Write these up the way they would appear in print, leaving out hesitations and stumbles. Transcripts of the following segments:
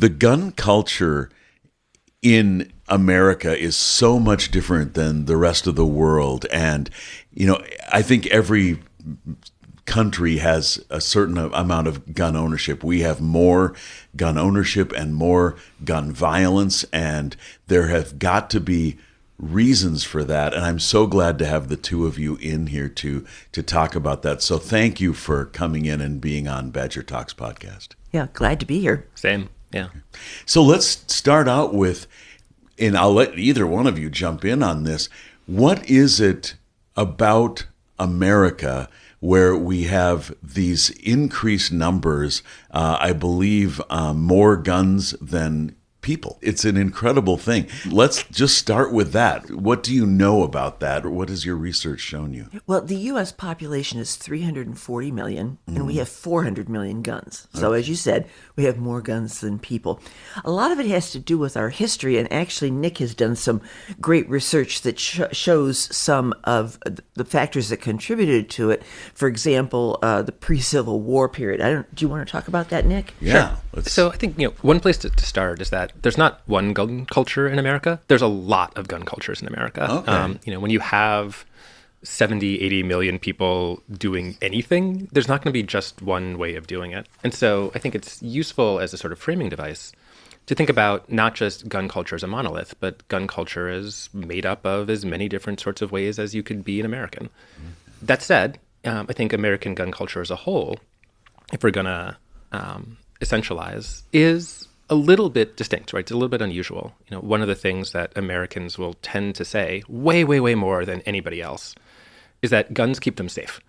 The gun culture in America is so much different than the rest of the world. And, I think every country has a certain amount of gun ownership. We have more gun ownership and more gun violence, and there have got to be reasons for that. And I'm so glad to have the two of you in here to talk about that. So thank you for coming in and being on Badger Talks podcast. Yeah, glad to be here. Same. Yeah. So let's start out with, and I'll let either one of you jump in on this. What is it about America where we have these increased numbers, I believe more guns than people? It's an incredible thing. Let's just start with that. What do you know about that? Or what has your research shown you? Well, the U.S. population is 340 million, and we have 400 million guns. So as you said, we have more guns than people. A lot of it has to do with our history, and actually Nick has done some great research that shows some of the factors that contributed to it. For example, the pre-Civil War period. Do you want to talk about that, Nick? Yeah. Sure. So I think one place to start is that there's not one gun culture in America. There's a lot of gun cultures in America. Okay. When you have 70, 80 million people doing anything, there's not going to be just one way of doing it. And so I think it's useful as a sort of framing device to think about not just gun culture as a monolith, but gun culture is made up of as many different sorts of ways as you could be an American. Mm-hmm. That said, I think American gun culture as a whole, if we're going to essentialize, is a little bit distinct, right? It's a little bit unusual. One of the things that Americans will tend to say way, way, way more than anybody else is that guns keep them safe.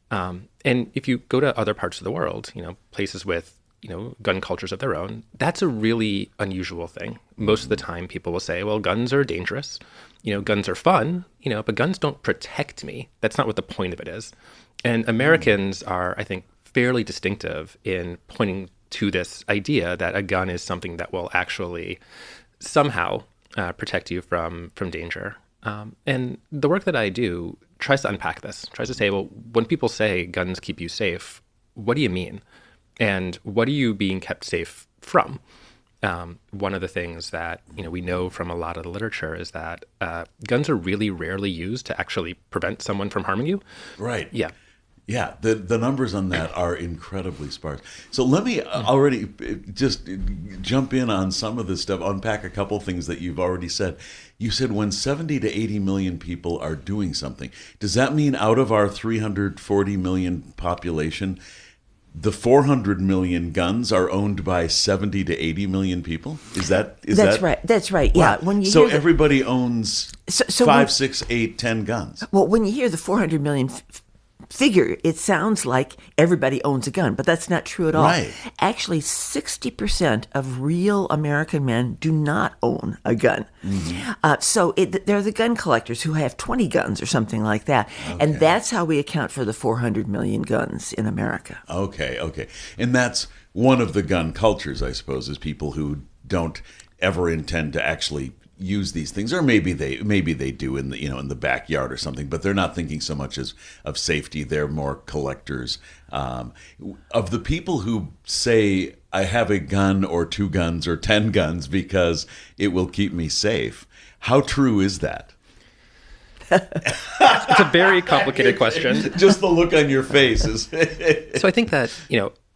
And if you go to other parts of the world, places with, gun cultures of their own, that's a really unusual thing. Most of the time people will say, well, guns are dangerous. Guns are fun, but guns don't protect me. That's not what the point of it is. And Americans are, I think, fairly distinctive in pointing to this idea that a gun is something that will actually somehow protect you from danger. And the work that I do tries to unpack this, tries to say, well, when people say guns keep you safe, what do you mean? And what are you being kept safe from? One of the things that we know from a lot of the literature is that guns are really rarely used to actually prevent someone from harming you. Right. Yeah. Yeah, the numbers on that are incredibly sparse. So let me already just jump in on some of this stuff, unpack a couple things that you've already said. You said when 70 to 80 million people are doing something, does that mean out of our 340 million population, the 400 million guns are owned by 70 to 80 million people? That's right. That's right. Yeah. Wow. So everybody owns 5, 6, 8, 10 guns. Well, when you hear the 400 million figure, it sounds like everybody owns a gun, but that's not true at all. Right. Actually, 60% of real American men do not own a gun. Mm-hmm. So they're the gun collectors who have 20 guns or something like that. Okay. And that's how we account for the 400 million guns in America. Okay. And that's one of the gun cultures, I suppose, is people who don't ever intend to actually use these things, or maybe they do in the in the backyard or something, but they're not thinking so much as of safety. They're more collectors. Of the people who say I have a gun or 2 guns or 10 guns because it will keep me safe, how true is that? It's a very complicated question. Just the look on your face is. So I think that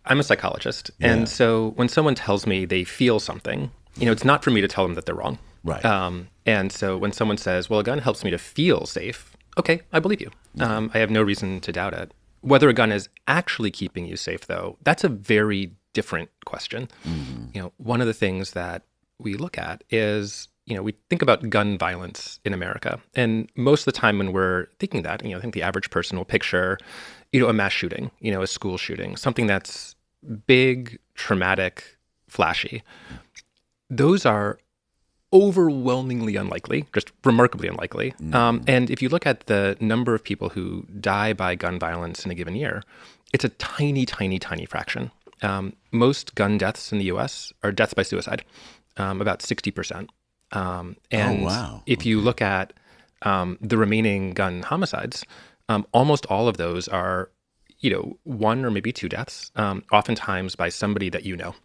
I'm a psychologist, and so when someone tells me they feel something, it's not for me to tell them that they're wrong. Right. And so when someone says, well, a gun helps me to feel safe, okay, I believe you. I have no reason to doubt it. Whether a gun is actually keeping you safe, though, that's a very different question. Mm-hmm. One of the things that we look at is, we think about gun violence in America. And most of the time when we're thinking that, I think the average person will picture, a mass shooting, a school shooting, something that's big, traumatic, flashy. Those are overwhelmingly unlikely, just remarkably unlikely. And if you look at the number of people who die by gun violence in a given year, it's a tiny, tiny, tiny fraction. Most gun deaths in the U.S. are deaths by suicide, about 60%. If you look at the remaining gun homicides, almost all of those are, 1 or maybe 2 deaths, oftentimes by somebody that you know.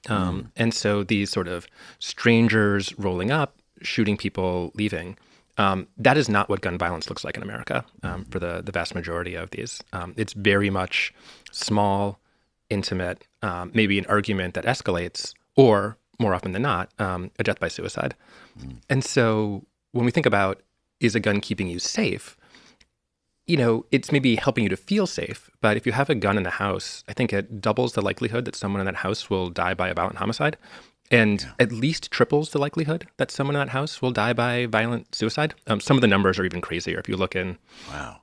And so these sort of strangers rolling up, shooting people, leaving, that is not what gun violence looks like in America for the vast majority of these. It's very much small, intimate, maybe an argument that escalates, or more often than not, a death by suicide. And so when we think about, is a gun keeping you safe? It's maybe helping you to feel safe, but if you have a gun in the house, I think it doubles the likelihood that someone in that house will die by a violent homicide, and at least triples the likelihood that someone in that house will die by violent suicide. Some of the numbers are even crazier. If you look in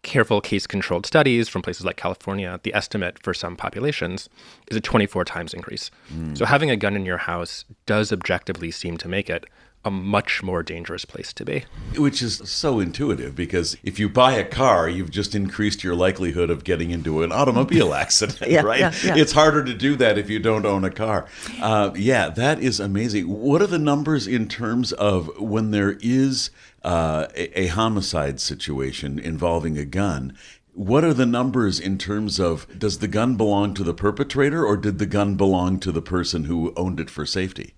careful case-controlled studies from places like California, the estimate for some populations is a 24 times increase. So having a gun in your house does objectively seem to make it a much more dangerous place to be. Which is so intuitive, because if you buy a car, you've just increased your likelihood of getting into an automobile accident, right? Yeah. It's harder to do that if you don't own a car. That is amazing. What are the numbers in terms of when there is a homicide situation involving a gun? What are the numbers in terms of, does the gun belong to the perpetrator, or did the gun belong to the person who owned it for safety?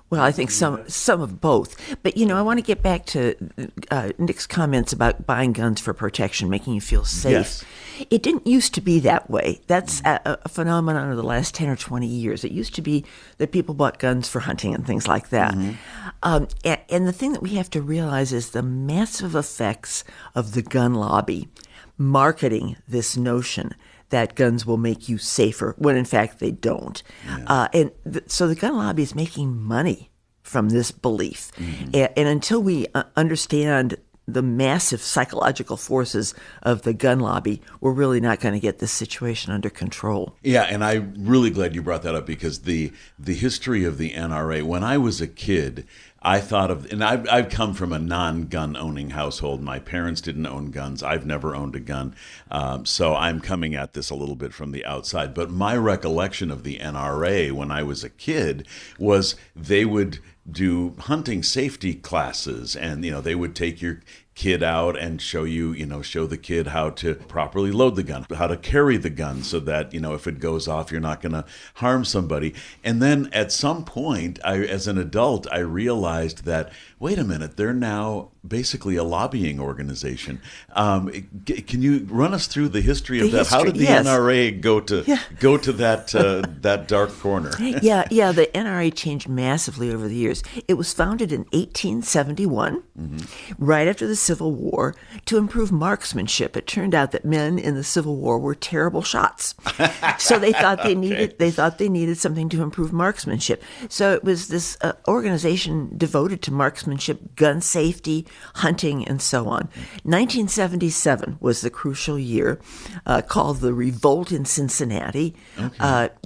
Well, I think some of both. But, I want to get back to Nick's comments about buying guns for protection, making you feel safe. Yes. It didn't used to be that way. That's a phenomenon of the last 10 or 20 years. It used to be that people bought guns for hunting and things like that. And the thing that we have to realize is the massive effects of the gun lobby marketing this notion that guns will make you safer, when in fact they don't. So the gun lobby is making money from this belief. And until we understand the massive psychological forces of the gun lobby, we're really not going to get this situation under control. Yeah, and I'm really glad you brought that up, because the history of the NRA, when I was a kid, I thought of, and I've come from a non-gun owning household. My parents didn't own guns. I've never owned a gun. So I'm coming at this a little bit from the outside. But my recollection of the NRA when I was a kid was they would do hunting safety classes, and they would take your kid out and show the kid how to properly load the gun, how to carry the gun so that, if it goes off, you're not going to harm somebody. And then at some point, as an adult, I realized that, wait a minute, they're now basically a lobbying organization. Can you run us through the history of that? How did the NRA go to that dark corner? The NRA changed massively over the years. It was founded in 1871, right after the Civil War, to improve marksmanship. It turned out that men in the Civil War were terrible shots, so they thought they needed something to improve marksmanship. So it was this organization devoted to marksmanship, gun safety, hunting, and so on. 1977 was the crucial year, called the Revolt in Cincinnati.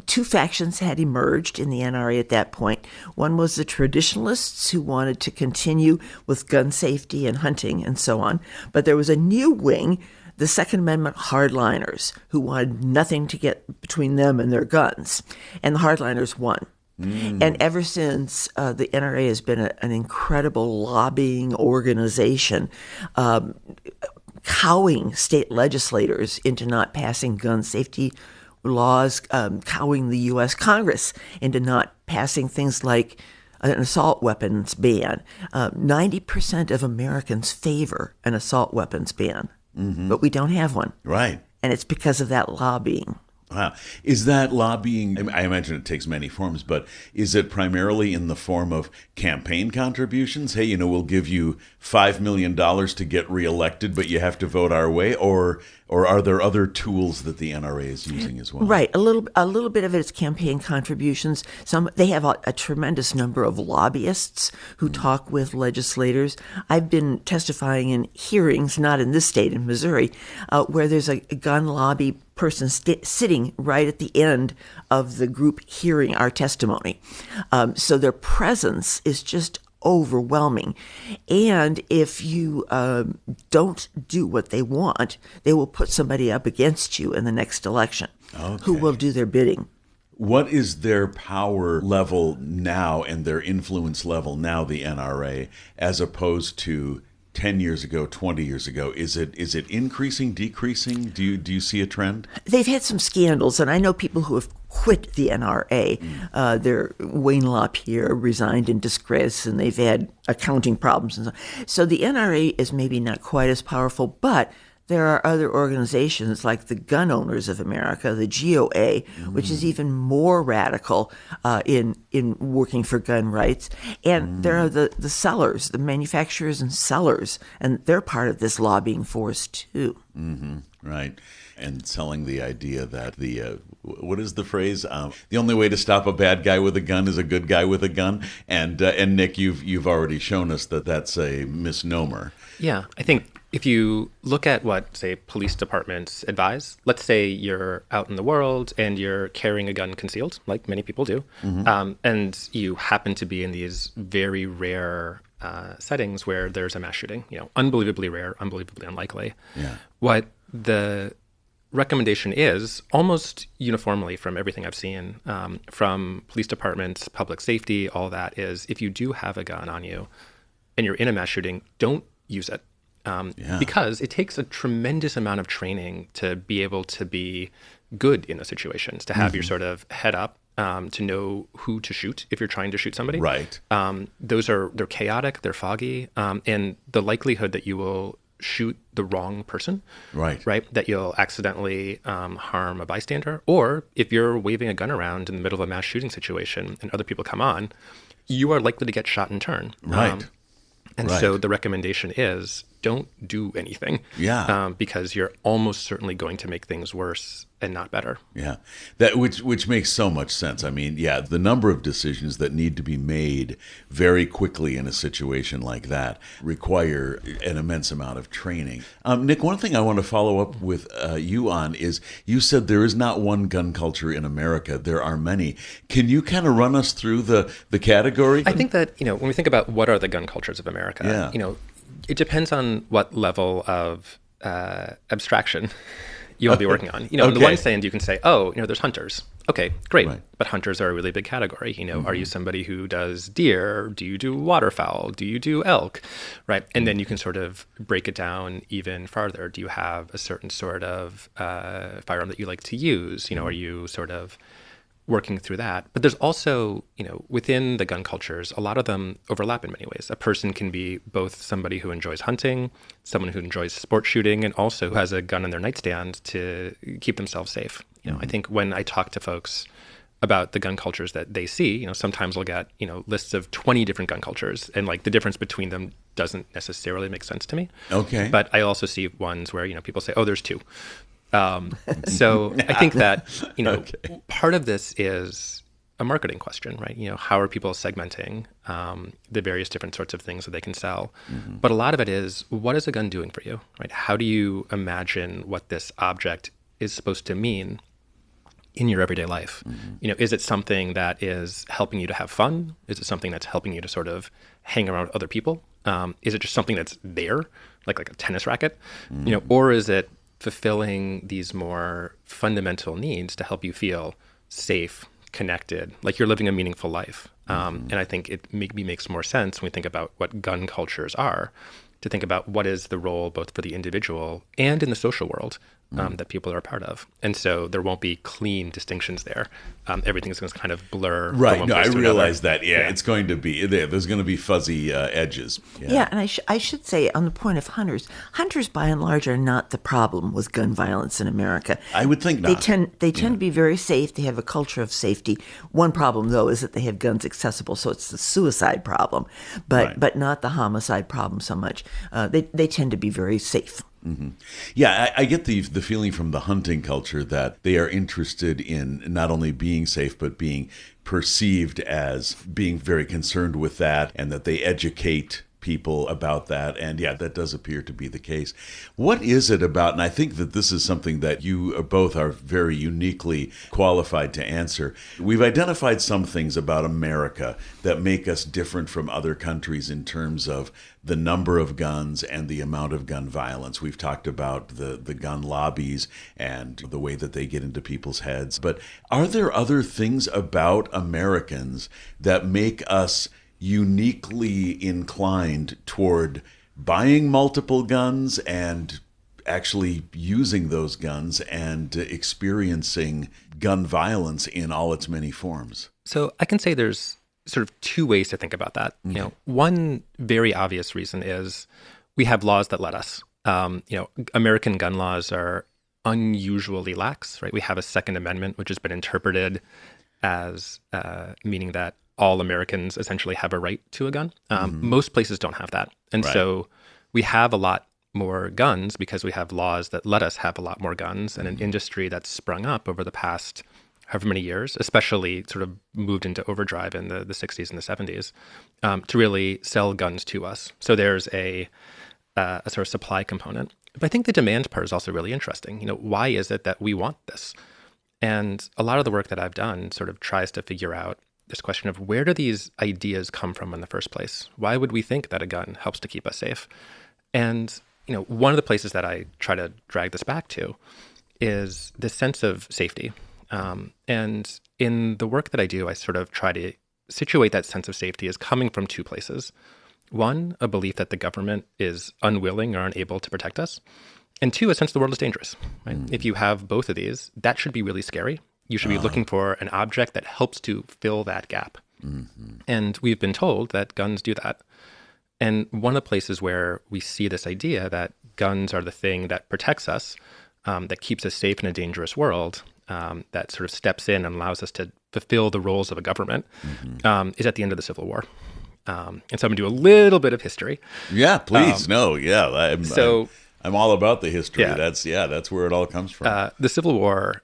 Two factions had emerged in the NRA at that point. One was the traditionalists, who wanted to continue with gun safety and hunting and so on. But there was a new wing, the Second Amendment hardliners, who wanted nothing to get between them and their guns. And the hardliners won. And ever since, the NRA has been an incredible lobbying organization, cowing state legislators into not passing gun safety laws, cowing the U.S. Congress into not passing things like an assault weapons ban. 90% of Americans favor an assault weapons ban, but we don't have one. Right. And it's because of that lobbying. Wow. Is that lobbying, I imagine it takes many forms, but is it primarily in the form of campaign contributions? Hey, we'll give you $5 million to get reelected, but you have to vote our way? Or are there other tools that the NRA is using as well? Right. A little bit of it is campaign contributions. They have a tremendous number of lobbyists who talk with legislators. I've been testifying in hearings, not in this state, in Missouri, where there's a gun lobby person sitting right at the end of the group hearing our testimony. So their presence is just overwhelming. And if you don't do what they want, they will put somebody up against you in the next election who will do their bidding. What is their power level now and their influence level now, the NRA, as opposed to 10 years ago, 20 years ago? Is it increasing, decreasing? Do you see a trend? They've had some scandals, and I know people who have quit the NRA. Their Wayne LaPierre resigned in disgrace, and they've had accounting problems and so on. So the NRA is maybe not quite as powerful, but there are other organizations like the Gun Owners of America, the GOA, which is even more radical in working for gun rights. And there are the sellers, the manufacturers and sellers, and they're part of this lobbying force too. Right. And selling the idea that what is the phrase? The only way to stop a bad guy with a gun is a good guy with a gun. And Nick, you've already shown us that that's a misnomer. Yeah, I think if you look at what, say, police departments advise, let's say you're out in the world and you're carrying a gun concealed, like many people do, and you happen to be in these very rare settings where there's a mass shooting, unbelievably rare, unbelievably unlikely. Yeah. What the recommendation is, almost uniformly from everything I've seen, from police departments, public safety, all that, is if you do have a gun on you and you're in a mass shooting, don't use it. Because it takes a tremendous amount of training to be able to be good in those situations, to have your sort of head up, to know who to shoot if you're trying to shoot somebody. Right. They're chaotic, they're foggy, and the likelihood that you will shoot the wrong person, right, that you'll accidentally harm a bystander, or if you're waving a gun around in the middle of a mass shooting situation and other people come on, you are likely to get shot in turn. Right. So the recommendation is don't do anything. Because you're almost certainly going to make things worse and not better. Yeah, that which makes so much sense. I mean, the number of decisions that need to be made very quickly in a situation like that require an immense amount of training. Nick, one thing I want to follow up with you on is you said there is not one gun culture in America. There are many. Can you kind of run us through the category? I think that, when we think about what are the gun cultures of America, it depends on what level of abstraction you'll be working on. On the one hand, you can say, there's hunters. Okay, great. Right. But hunters are a really big category. Are you somebody who does deer? Do you do waterfowl? Do you do elk? Right. And then you can sort of break it down even farther. Do you have a certain sort of firearm that you like to use? Are you sort of working through that? But there's also, within the gun cultures, a lot of them overlap in many ways. A person can be both somebody who enjoys hunting, someone who enjoys sport shooting, and also who has a gun in their nightstand to keep themselves safe. I think when I talk to folks about the gun cultures that they see, sometimes I'll get, lists of 20 different gun cultures, and like the difference between them doesn't necessarily make sense to me. Okay. But I also see ones where, people say, there's two. So I think that, part of this is a marketing question, right? How are people segmenting the various different sorts of things that they can sell? But a lot of it is, what is a gun doing for you, right? How do you imagine what this object is supposed to mean in your everyday life? Is it something that is helping you to have fun? Is it something that's helping you to sort of hang around with other people? Is it just something that's there, like a tennis racket? Or is it fulfilling these more fundamental needs to help you feel safe, connected, like you're living a meaningful life? And I think it maybe makes more sense when we think about what gun cultures are, to think about what is the role both for the individual and in the social world that people are a part of. And so there won't be clean distinctions there. Everything's going to kind of blur. Right. No, I realize that. Yeah, it's going to be there. There's going to be fuzzy edges. Yeah, and I should say, on the point of hunters by and large are not the problem with gun violence in America. I would think not. They tend to be very safe. They have a culture of safety. One problem, though, is that they have guns accessible, so it's the suicide problem, but not the homicide problem so much. They tend to be very safe. Yeah, I get the feeling from the hunting culture that they are interested in not only being safe, but being perceived as being very concerned with that, and that they educate people about that. And that does appear to be the case. What is it about, and I think that this is something that you both are very uniquely qualified to answer. We've identified some things about America that make us different from other countries in terms of the number of guns and the amount of gun violence. We've talked about the gun lobbies and the way that they get into people's heads. But are there other things about Americans that make us uniquely inclined toward buying multiple guns and actually using those guns and experiencing gun violence in all its many forms? So I can say there's sort of two ways to think about that. One very obvious reason is we have laws that let us. American gun laws are unusually lax, right? We have a Second Amendment, which has been interpreted as meaning that all Americans essentially have a right to a gun. Most places don't have that. And so we have a lot more guns because we have laws that let us have a lot more guns, and an industry that's sprung up over the past however many years, especially sort of moved into overdrive in the 60s and the 70s, to really sell guns to us. So there's a sort of supply component. But I think the demand part is also really interesting. Why is it that we want this? And a lot of the work that I've done sort of tries to figure out this question of where do these ideas come from in the first place? Why would we think that a gun helps to keep us safe? And one of the places that I try to drag this back to is this sense of safety. And in the work that I do, I sort of try to situate that sense of safety as coming from two places. One, a belief that the government is unwilling or unable to protect us. And two, a sense the world is dangerous. Right? If you have both of these, that should be really scary. You should be looking for an object that helps to fill that gap. And we've been told that guns do that. And one of the places where we see this idea that guns are the thing that protects us, that keeps us safe in a dangerous world, that sort of steps in and allows us to fulfill the roles of a government, is at the end of the Civil War. And so I'm going to do a little bit of history. Yeah, please. I'm all about the history. Yeah. That's where it all comes from. The Civil War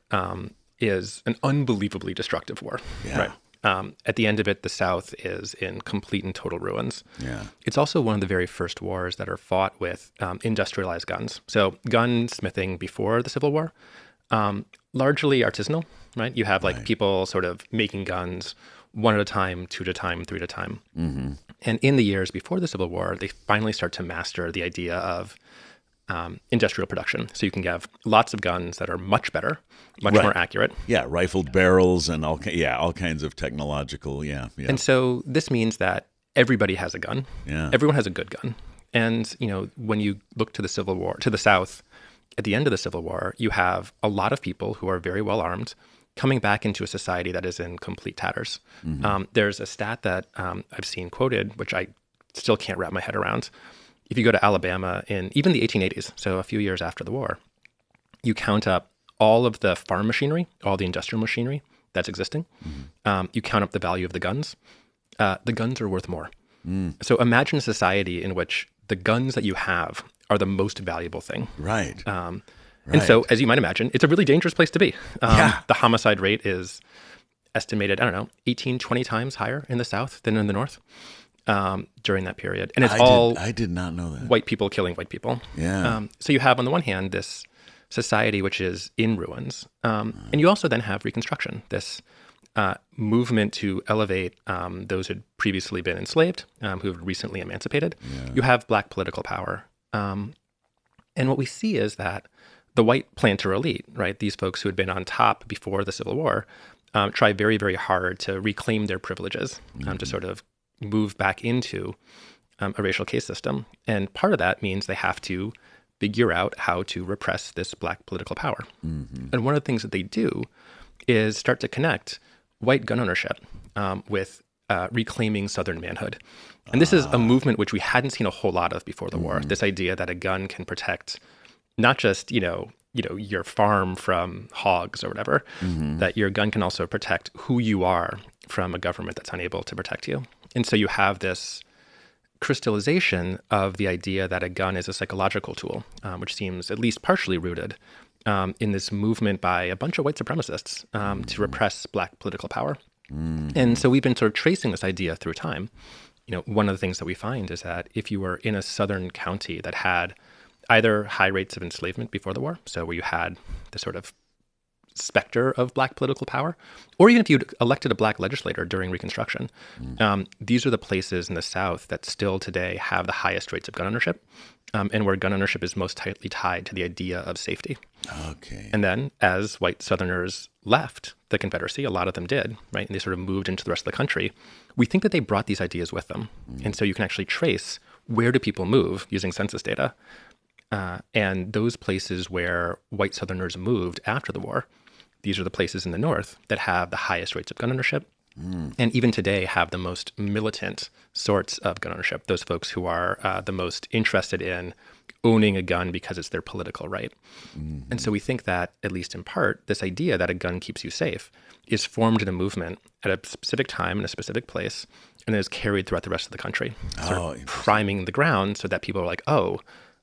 is an unbelievably destructive war. Yeah. Right? At the end of it, the South is in complete and total ruins. Yeah. It's also one of the very first wars that are fought with industrialized guns. So gunsmithing before the Civil War, largely artisanal, right? You have people sort of making guns one at a time, two at a time, three at a time. And in the years before the Civil War, they finally start to master the idea of industrial production. So you can have lots of guns that are much better, much more accurate. Yeah, rifled barrels and all kinds of technological, And so this means that everybody has a gun. Yeah. Everyone has a good gun. And, when you look to the Civil War, to the South, at the end of the Civil War, you have a lot of people who are very well armed coming back into a society that is in complete tatters. There's a stat that I've seen quoted, which I still can't wrap my head around. If you go to Alabama in even the 1880s, so a few years after the war, you count up all of the farm machinery, all the industrial machinery that's existing. You count up the value of the guns. The guns are worth more. So imagine a society in which the guns that you have are the most valuable thing. Right. And so, as you might imagine, it's a really dangerous place to be. The homicide rate is estimated, 18, 20 times higher in the South than in the North during that period. And I did not know that. White people killing white people. Yeah. So you have, on the one hand, this society which is in ruins. And you also then have Reconstruction, this movement to elevate those who had previously been enslaved, who have recently emancipated. Yeah. You have Black political power. And what we see is that the white planter elite, right, these folks who had been on top before the Civil War, try very, very hard to reclaim their privileges, to sort of move back into a racial caste system. And part of that means they have to figure out how to repress this Black political power. And one of the things that they do is start to connect white gun ownership with reclaiming Southern manhood. And this is a movement which we hadn't seen a whole lot of before the war, this idea that a gun can protect not just, your farm from hogs or whatever, that your gun can also protect who you are from a government that's unable to protect you. And so you have this crystallization of the idea that a gun is a psychological tool, which seems at least partially rooted in this movement by a bunch of white supremacists to repress Black political power. And so we've been sort of tracing this idea through time. One of the things that we find is that if you were in a southern county that had either high rates of enslavement before the war, so where you had the sort of specter of Black political power, or even if you elected a Black legislator during Reconstruction, these are the places in the South that still today have the highest rates of gun ownership, and where gun ownership is most tightly tied to the idea of safety. Okay. And then as white Southerners left the Confederacy, a lot of them did, right, and they sort of moved into the rest of the country, we think that they brought these ideas with them. And so you can actually trace where do people move using census data. And those places where white Southerners moved after the war, these are the places in the North that have the highest rates of gun ownership. And even today have the most militant sorts of gun ownership, those folks who are the most interested in owning a gun because it's their political right. And so we think that, at least in part, this idea that a gun keeps you safe is formed in a movement at a specific time in a specific place and is carried throughout the rest of the country, sort of priming the ground so that people are like, oh,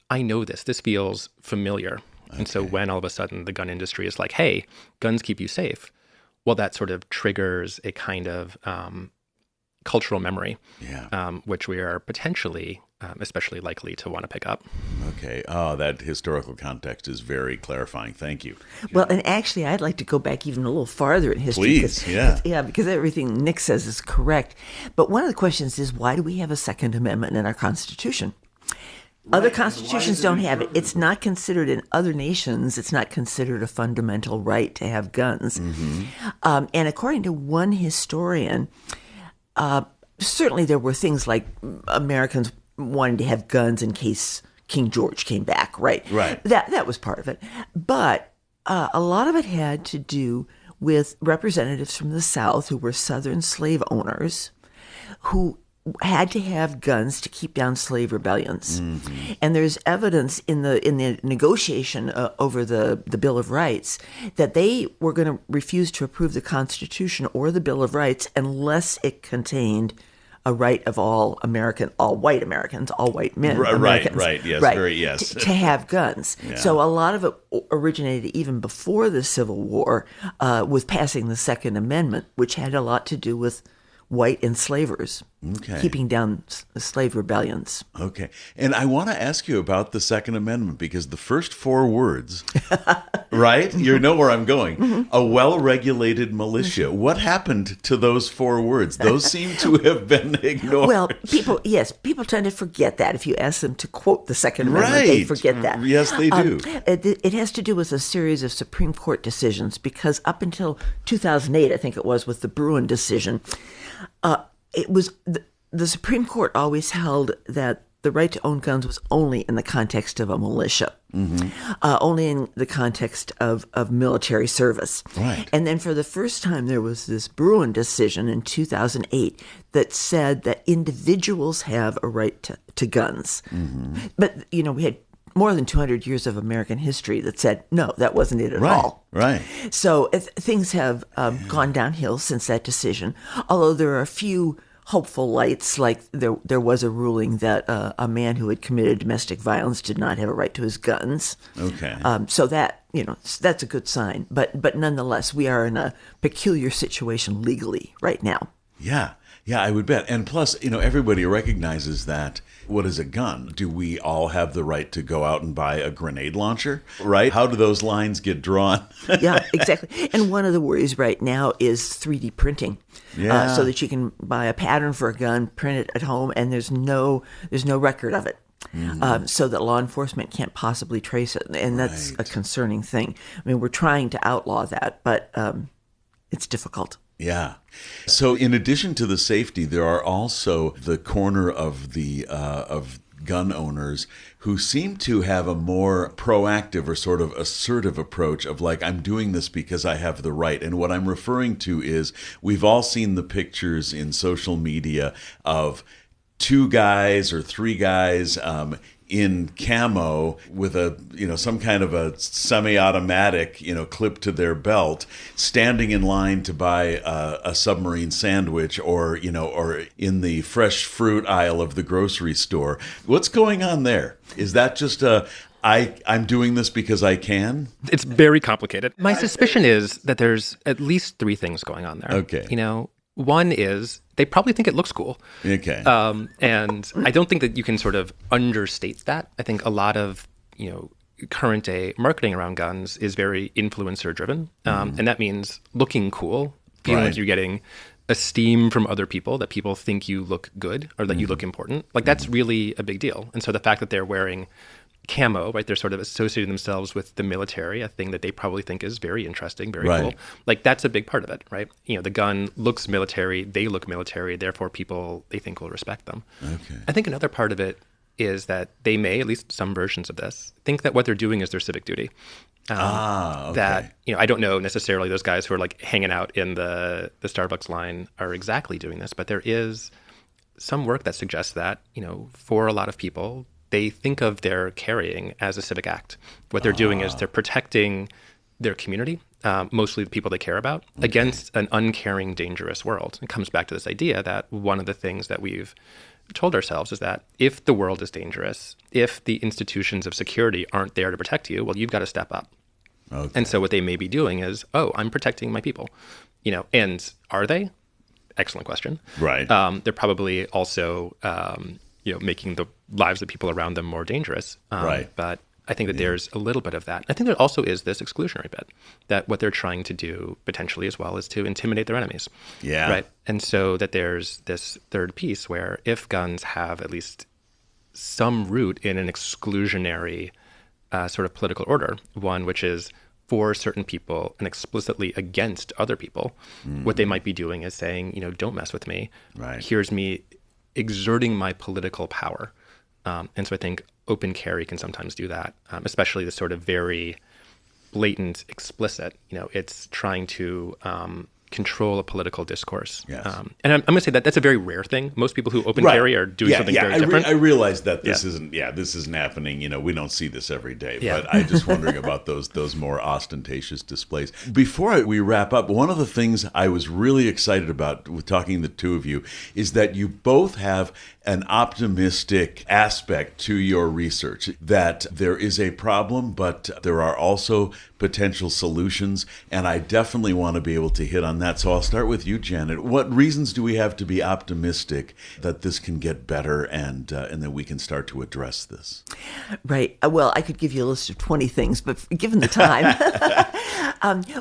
I know this. This feels familiar. Okay. And so when all of a sudden the gun industry is like, hey, guns keep you safe, well, that sort of triggers a kind of cultural memory, which we are potentially especially likely to want to pick up. Okay. Oh, that historical context is very clarifying. Thank you. Well, and actually, I'd like to go back even a little farther in history. Please, because everything Nick says is correct. But one of the questions is, why do we have a Second Amendment in our Constitution? Other constitutions don't have it. It's not considered in other nations. It's not considered a fundamental right to have guns. And according to one historian, certainly there were things like Americans wanting to have guns in case King George came back, right? Right. That was part of it. But a lot of it had to do with representatives from the South who were Southern slave owners who had to have guns to keep down slave rebellions. And there's evidence in the negotiation over the Bill of Rights that they were going to refuse to approve the Constitution or the Bill of Rights unless it contained a right of all white Americans, all white men. Yes. To have guns. Yeah. So a lot of it originated even before the Civil War with passing the Second Amendment, which had a lot to do with white enslavers, keeping down slave rebellions. Okay. And I want to ask you about the Second Amendment, because the first 4 words, right? You know where I'm going. A well-regulated militia. What happened to those 4 words? Those seem to have been ignored. Well, people tend to forget that. If you ask them to quote the Second Amendment, they forget that. Yes, they do. It has to do with a series of Supreme Court decisions, because up until 2008, I think it was, with the Bruin decision, it was the Supreme Court always held that the right to own guns was only in the context of a militia, only in the context of military service. Right. And then for the first time, there was this Bruin decision in 2008 that said that individuals have a right to guns. But, we had more than 200 years of American history that said, no, that wasn't it at all. Right. So things have gone downhill since that decision, although there are a few hopeful lights, like there was a ruling that a man who had committed domestic violence did not have a right to his guns. Okay. So that, that's a good sign. But nonetheless, we are in a peculiar situation legally right now. Yeah, I would bet. And plus, everybody recognizes that. What is a gun? Do we all have the right to go out and buy a grenade launcher? Right? How do those lines get drawn? Yeah, exactly. And one of the worries right now is 3D printing. Yeah. So that you can buy a pattern for a gun, print it at home, and there's no record of it. So that law enforcement can't possibly trace it. And that's a concerning thing. I mean, we're trying to outlaw that, but it's difficult. Yeah. So in addition to the safety, there are also the corner of the of gun owners who seem to have a more proactive or sort of assertive approach of like, I'm doing this because I have the right. And what I'm referring to is, we've all seen the pictures in social media of 2 guys or 3 guys in camo with a some kind of a semi-automatic clipped to their belt, standing in line to buy a submarine sandwich, or in the fresh fruit aisle of the grocery store. What's going on there? Is that just I'm doing this because I can? It's very complicated. My suspicion is that there's at least 3 things going on there. Okay. One is they probably think it looks cool. Okay. And I don't think that you can sort of understate that. I think a lot of, current day marketing around guns is very influencer driven. And that means looking cool, feeling like you're getting esteem from other people, that people think you look good or that you look important. Like, that's really a big deal. And so the fact that they're wearing camo, right? They're sort of associating themselves with the military, a thing that they probably think is very interesting, very cool. Like, that's a big part of it, right? The gun looks military, they look military, therefore people, they think, will respect them. Okay. I think another part of it is that they may, at least some versions of this, think that what they're doing is their civic duty. Okay. That, I don't know necessarily those guys who are like hanging out in the Starbucks line are exactly doing this, but there is some work that suggests that, for a lot of people, they think of their carrying as a civic act. What they're doing is they're protecting their community, mostly the people they care about, against an uncaring, dangerous world. It comes back to this idea that one of the things that we've told ourselves is that if the world is dangerous, if the institutions of security aren't there to protect you, well, you've got to step up. Okay. And so what they may be doing is, I'm protecting my people, and are they? Excellent question. Right. They're probably also, making the lives of people around them more dangerous. Right. But I think that there's a little bit of that. I think there also is this exclusionary bit, that what they're trying to do potentially as well is to intimidate their enemies. Yeah. Right. And so that there's this third piece where if guns have at least some root in an exclusionary sort of political order, one which is for certain people and explicitly against other people, what they might be doing is saying, don't mess with me. Right. Here's me exerting my political power. And so I think open carry can sometimes do that, especially the sort of very blatant, explicit, it's trying to control a political discourse. Yes. And I'm going to say that that's a very rare thing. Most people who open carry are doing something very different. I realize that this isn't happening. We don't see this every day, but I'm just wondering about those more ostentatious displays. Before we wrap up, one of the things I was really excited about with talking to the two of you is that you both have an optimistic aspect to your research, that there is a problem, but there are also potential solutions, and I definitely want to be able to hit on that. So I'll start with you, Janet. What reasons do we have to be optimistic that this can get better and that we can start to address this? Right. Well, I could give you a list of 20 things, but given the time,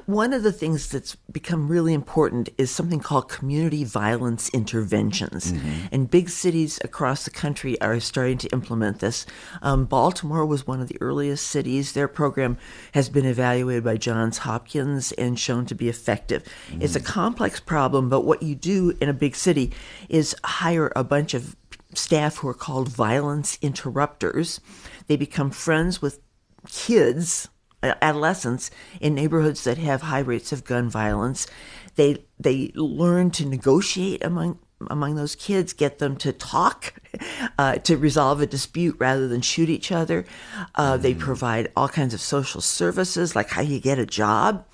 one of the things that's become really important is something called community violence interventions. And big cities across the country are starting to implement this. Baltimore was one of the earliest cities. Their program has been evaluated by Johns Hopkins and shown to be effective. It's a complex problem, but what you do in a big city is hire a bunch of staff who are called violence interrupters. They become friends with kids, adolescents, in neighborhoods that have high rates of gun violence. They learn to negotiate among those kids, get them to talk, to resolve a dispute rather than shoot each other. They provide all kinds of social services, like how you get a job,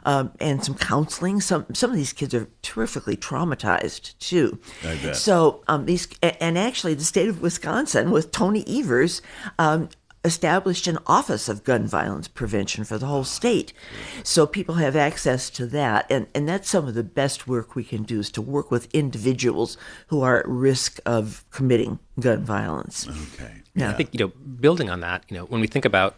and some counseling. Some of these kids are terrifically traumatized too. I bet. So actually, the state of Wisconsin, with Tony Evers, established an Office of Gun Violence Prevention for the whole state. So people have access to that. And that's some of the best work we can do, is to work with individuals who are at risk of committing gun violence. Okay. Yeah. I think, building on that, when we think about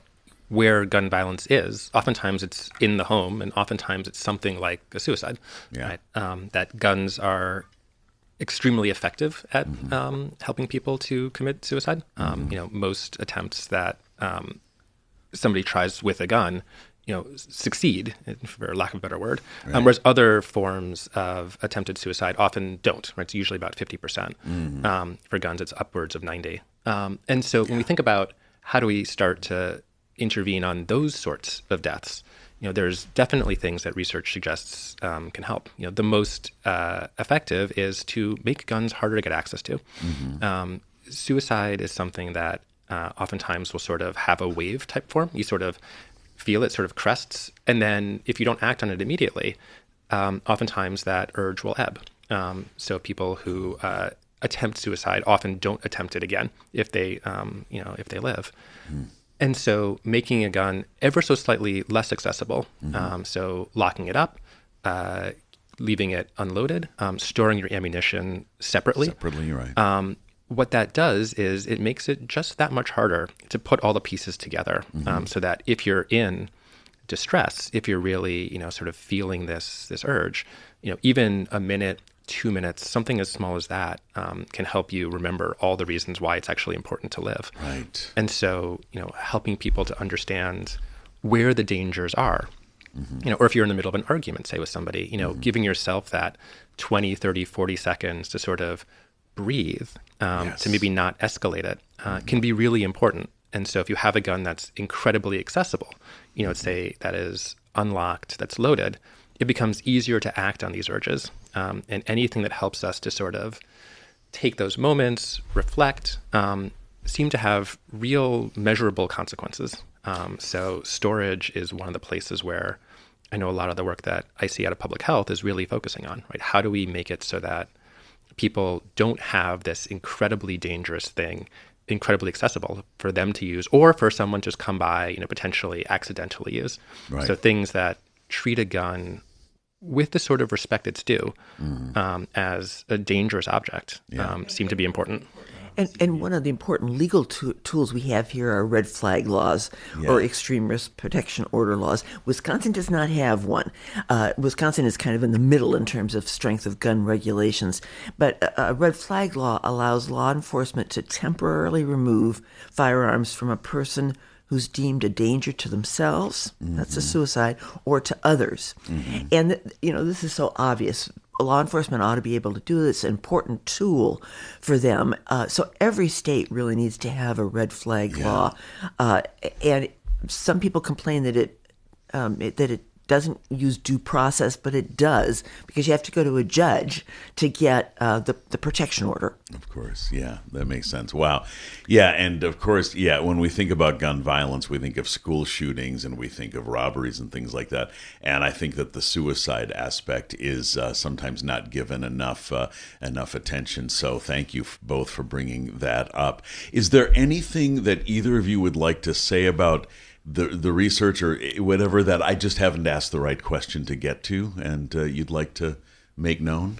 where gun violence is, oftentimes it's in the home, and oftentimes it's something like a suicide. Yeah. Right? That guns are extremely effective at helping people to commit suicide. Most attempts that somebody tries with a gun, succeed, for lack of a better word, Right. Whereas other forms of attempted suicide often don't. Right? It's usually about 50%. For guns, it's upwards of 90. And so when we think about how do we start to intervene on those sorts of deaths, there's definitely things that research suggests can help. The most effective is to make guns harder to get access to. Suicide is something that oftentimes will sort of have a wave type form. You sort of feel it sort of crests, and then if you don't act on it immediately, oftentimes that urge will ebb. So people who attempt suicide often don't attempt it again if they live. And so making a gun ever so slightly less accessible, so locking it up, leaving it unloaded, storing your ammunition separately. Separately, right. What that does is it makes it just that much harder to put all the pieces together, so that if you're in distress, if you're really, sort of feeling this urge, even a minute, 2 minutes, something as small as that can help you remember all the reasons why it's actually important to live. Right. And so, helping people to understand where the dangers are, or if you're in the middle of an argument, say with somebody, giving yourself that 20, 30, 40 seconds to sort of breathe, Yes. to maybe not escalate it, can be really important. And so if you have a gun that's incredibly accessible, say that is unlocked, that's loaded, it becomes easier to act on these urges. And anything that helps us to sort of take those moments, reflect, seem to have real measurable consequences. So storage is one of the places where I know a lot of the work that I see out of public health is really focusing on, right? How do we make it so that people don't have this incredibly dangerous thing incredibly accessible for them to use, or for someone to just come by, potentially accidentally use. Right. So things that treat a gun with the sort of respect it's due, as a dangerous object, seem to be important. And one of the important legal tools we have here are red flag laws or extreme risk protection order laws. Wisconsin does not have one. Wisconsin is kind of in the middle in terms of strength of gun regulations. But a red flag law allows law enforcement to temporarily remove firearms from a person who's deemed a danger to themselves, that's a suicide, or to others. And, this is so obvious. Law enforcement ought to be able to do this, important tool for them. So every state really needs to have a red flag law. And some people complain that it doesn't use due process, but it does, because you have to go to a judge to get the protection order. Of course, yeah, that makes sense. Wow. Yeah, and of course, when we think about gun violence, we think of school shootings and we think of robberies and things like that. And I think that the suicide aspect is sometimes not given enough attention. So thank you both for bringing that up. Is there anything that either of you would like to say about the research or whatever that I just haven't asked the right question to get to and you'd like to make known?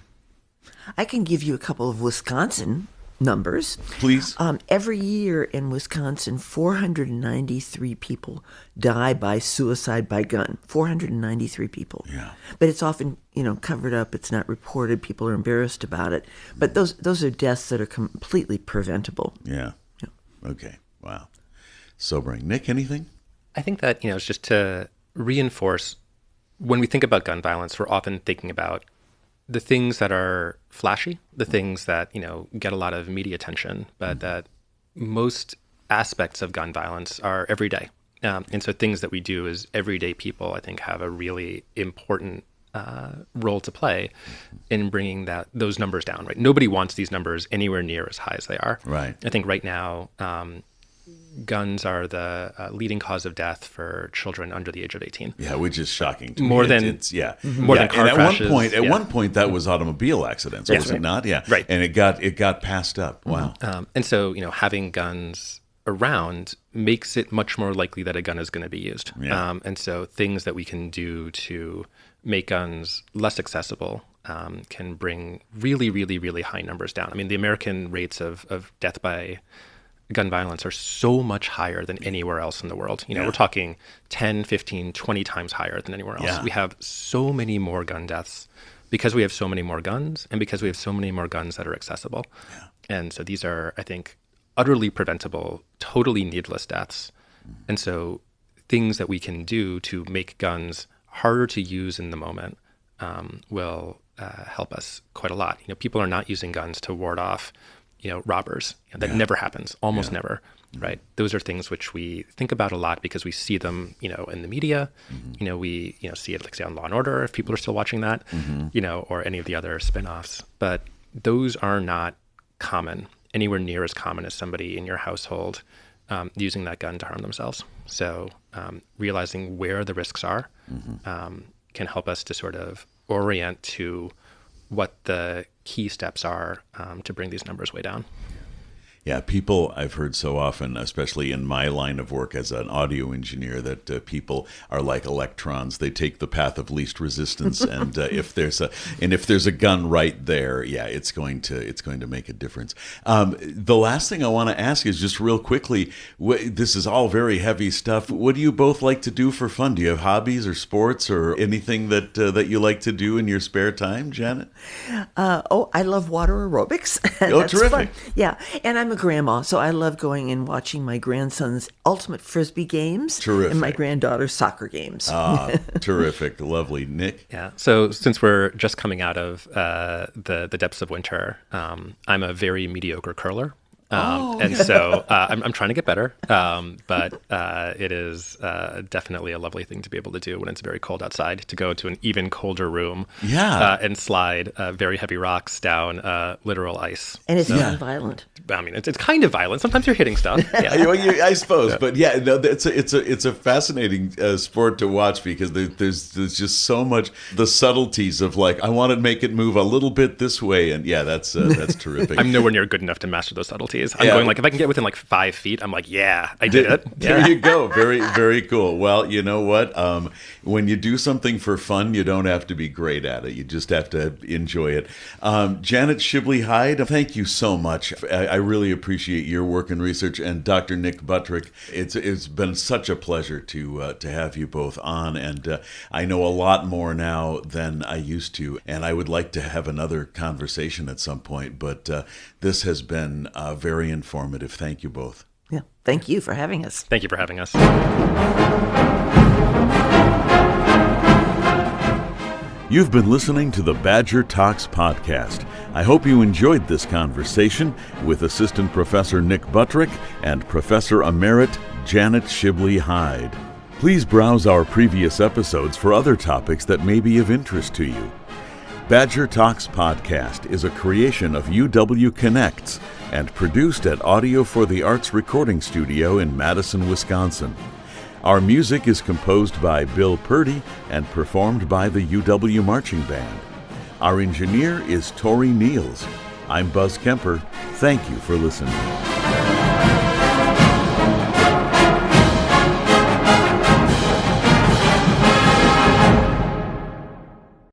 I can give you a couple of Wisconsin numbers. Please. Every year in Wisconsin, 493 people die by suicide by gun. 493 people. Yeah. But it's often, covered up. It's not reported. People are embarrassed about it. But those are deaths that are completely preventable. Yeah. Okay. Wow. Sobering. Nick, anything? I think that, it's just to reinforce, when we think about gun violence, we're often thinking about the things that are flashy, the things that, get a lot of media attention, but that most aspects of gun violence are everyday. And so things that we do as everyday people, I think, have a really important role to play in bringing those numbers down, right? Nobody wants these numbers anywhere near as high as they are. Right. I think right now, guns are the leading cause of death for children under the age of 18. Yeah, which is shocking to me. More than car crashes. At one point, that was automobile accidents, was it not? Yeah, right. And it got passed up. Wow. And so, having guns around makes it much more likely that a gun is going to be used. Yeah. And so, things that we can do to make guns less accessible can bring really, really, really high numbers down. I mean, the American rates of death by gun violence are so much higher than anywhere else in the world. We're talking 10, 15, 20 times higher than anywhere else. Yeah. We have so many more gun deaths because we have so many more guns and because we have so many more guns that are accessible. Yeah. And so these are, I think, utterly preventable, totally needless deaths. And so things that we can do to make guns harder to use in the moment will help us quite a lot. People are not using guns to ward off robbers. That never happens, almost never, right? Those are things which we think about a lot because we see them, in the media. We, see it, like say on Law and Order, if people are still watching that, or any of the other spinoffs. But those are not common, anywhere near as common as somebody in your household using that gun to harm themselves. So realizing where the risks are can help us to sort of orient to what the key steps are to bring these numbers way down. Yeah, people I've heard so often, especially in my line of work as an audio engineer, that people are like electrons. They take the path of least resistance, and if there's a gun right there, it's going to make a difference. The last thing I want to ask is just real quickly. This is all very heavy stuff. What do you both like to do for fun? Do you have hobbies or sports or anything that you like to do in your spare time, Janet? I love water aerobics. Oh, terrific! Fun. Yeah, and I'm I'm a grandma, so I love going and watching my grandson's ultimate Frisbee games. Terrific. And my granddaughter's soccer games. Terrific. Lovely. Nick? Yeah. So since we're just coming out of the depths of winter, I'm a very mediocre curler. So I'm trying to get better, but it is definitely a lovely thing to be able to do when it's very cold outside, to go to an even colder room and slide very heavy rocks down literal ice. And it's non-violent. I mean, it's kind of violent. Sometimes you're hitting stuff. Yeah. I suppose, but it's a fascinating sport to watch, because there's just so much, the subtleties of like, I want to make it move a little bit this way, and that's terrific. I'm nowhere near good enough to master those subtleties. I'm going like, if I can get within like 5 feet, I'm like, I did it. There you go. Very, very cool. Well, you know what? When you do something for fun, you don't have to be great at it. You just have to enjoy it. Janet Shibley Hyde, thank you so much. I really appreciate your work and research. And Dr. Nick Buttrick, it's been such a pleasure to have you both on. And I know a lot more now than I used to. And I would like to have another conversation at some point. But this has been very informative. Thank you both. Yeah. Thank you for having us. Thank you for having us. You've been listening to the Badger Talks podcast. I hope you enjoyed this conversation with Assistant Professor Nick Buttrick and Professor Emerit Janet Shibley Hyde. Please browse our previous episodes for other topics that may be of interest to you. Badger Talks podcast is a creation of UW Connects and produced at Audio for the Arts Recording Studio in Madison, Wisconsin. Our music is composed by Bill Purdy and performed by the UW Marching Band. Our engineer is Tori Niels. I'm Buzz Kemper. Thank you for listening.